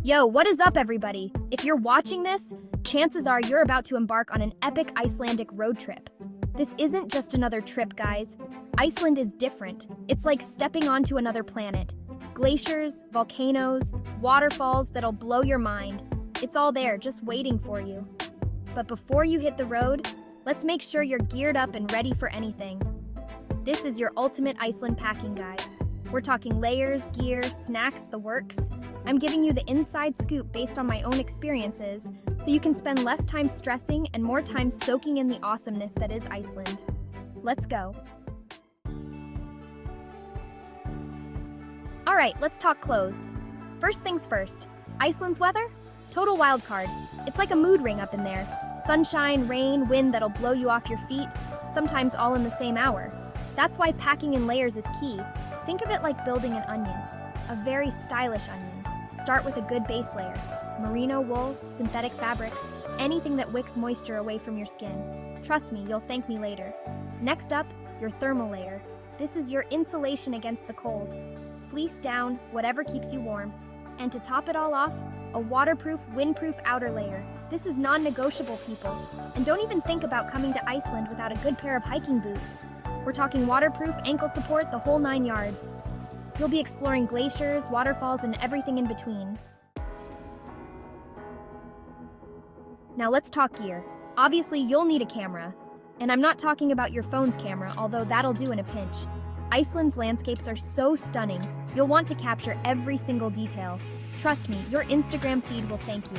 Yo, what is up, everybody? If you're watching this, chances are you're about to embark on an epic Icelandic road trip. This isn't just another trip, guys. Iceland is different. It's like stepping onto another planet. Glaciers, volcanoes, waterfalls that'll blow your mind. It's all there, just waiting for you. But before you hit the road, let's make sure you're geared up and ready for anything. This is your ultimate Iceland packing guide. We're talking layers, gear, snacks, the works. I'm giving you the inside scoop based on my own experiences, so you can spend less time stressing and more time soaking in the awesomeness that is Iceland. Let's go. All right, let's talk clothes. First things first, Iceland's weather? Total wild card. It's like a mood ring up in there. Sunshine, rain, wind that'll blow you off your feet, sometimes all in the same hour. That's why packing in layers is key. Think of it like building an onion, a very stylish onion. Start with a good base layer. Merino wool, synthetic fabrics, anything that wicks moisture away from your skin. Trust me, you'll thank me later. Next up, your thermal layer. This is your insulation against the cold. Fleece down, whatever keeps you warm. And to top it all off, a waterproof, windproof outer layer. This is non-negotiable, people. And don't even think about coming to Iceland without a good pair of hiking boots. We're talking waterproof, ankle support, the whole 9 yards. You'll be exploring glaciers, waterfalls, and everything in between. Now let's talk gear. Obviously, you'll need a camera. And I'm not talking about your phone's camera, although that'll do in a pinch. Iceland's landscapes are so stunning, you'll want to capture every single detail. Trust me, your Instagram feed will thank you.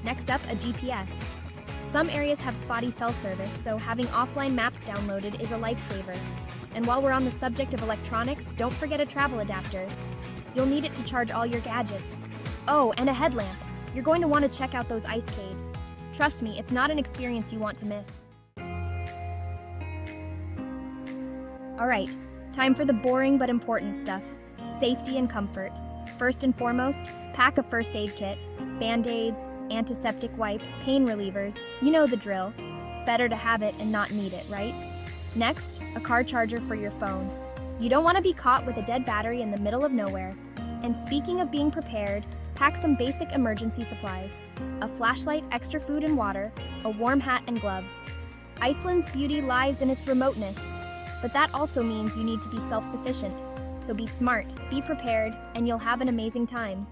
Next up, a GPS. Some areas have spotty cell service, so having offline maps downloaded is a lifesaver. And while we're on the subject of electronics, don't forget a travel adapter. You'll need it to charge all your gadgets. Oh, and a headlamp. You're going to want to check out those ice caves. Trust me, it's not an experience you want to miss. All right, time for the boring but important stuff. Safety and comfort. First and foremost, pack a first aid kit. Band-aids, antiseptic wipes, pain relievers. You know the drill. Better to have it and not need it, right? Next, a car charger for your phone. You don't want to be caught with a dead battery in the middle of nowhere. And speaking of being prepared, pack some basic emergency supplies. A flashlight, extra food and water, a warm hat and gloves. Iceland's beauty lies in its remoteness, but that also means you need to be self-sufficient. So be smart, be prepared, and you'll have an amazing time.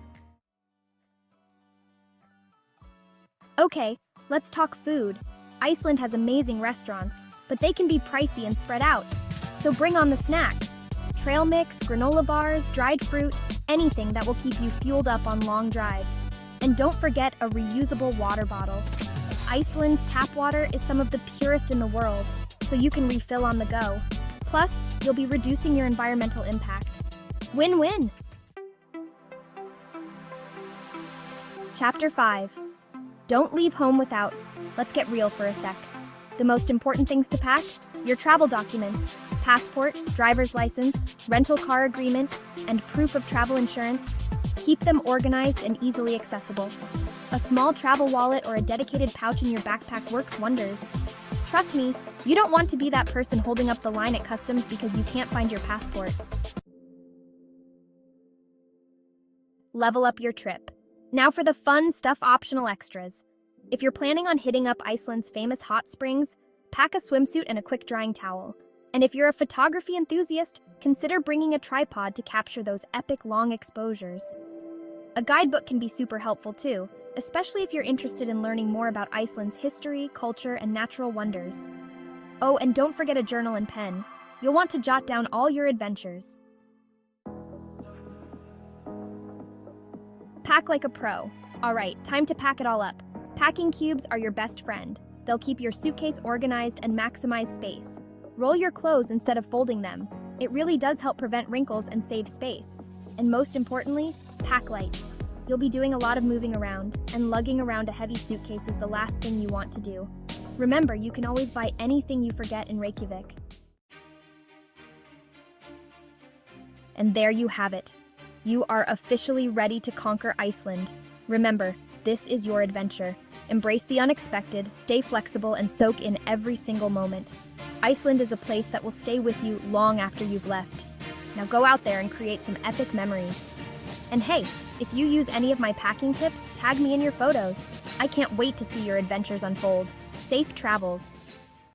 Okay, let's talk food. Iceland has amazing restaurants, but they can be pricey and spread out. So bring on the snacks. Trail mix, granola bars, dried fruit, anything that will keep you fueled up on long drives. And don't forget a reusable water bottle. Iceland's tap water is some of the purest in the world, so you can refill on the go. Plus, you'll be reducing your environmental impact. Win-win! Chapter 5. Don't leave home without. Let's get real for a sec. The most important things to pack? Your travel documents, passport, driver's license, rental car agreement, and proof of travel insurance. Keep them organized and easily accessible. A small travel wallet or a dedicated pouch in your backpack works wonders. Trust me, you don't want to be that person holding up the line at customs because you can't find your passport. Level up your trip. Now for the fun stuff optional extras. If you're planning on hitting up Iceland's famous hot springs, pack a swimsuit and a quick drying towel. And if you're a photography enthusiast, consider bringing a tripod to capture those epic long exposures. A guidebook can be super helpful too, especially if you're interested in learning more about Iceland's history, culture, and natural wonders. Oh, and don't forget a journal and pen. You'll want to jot down all your adventures. Pack like a pro. All right, time to pack it all up. Packing cubes are your best friend. They'll keep your suitcase organized and maximize space. Roll your clothes instead of folding them. It really does help prevent wrinkles and save space. And most importantly, pack light. You'll be doing a lot of moving around, and lugging around a heavy suitcase is the last thing you want to do. Remember, you can always buy anything you forget in Reykjavik. And there you have it. You are officially ready to conquer Iceland. Remember, this is your adventure. Embrace the unexpected, stay flexible, and soak in every single moment. Iceland is a place that will stay with you long after you've left. Now go out there and create some epic memories. And hey, if you use any of my packing tips, tag me in your photos. I can't wait to see your adventures unfold. Safe travels.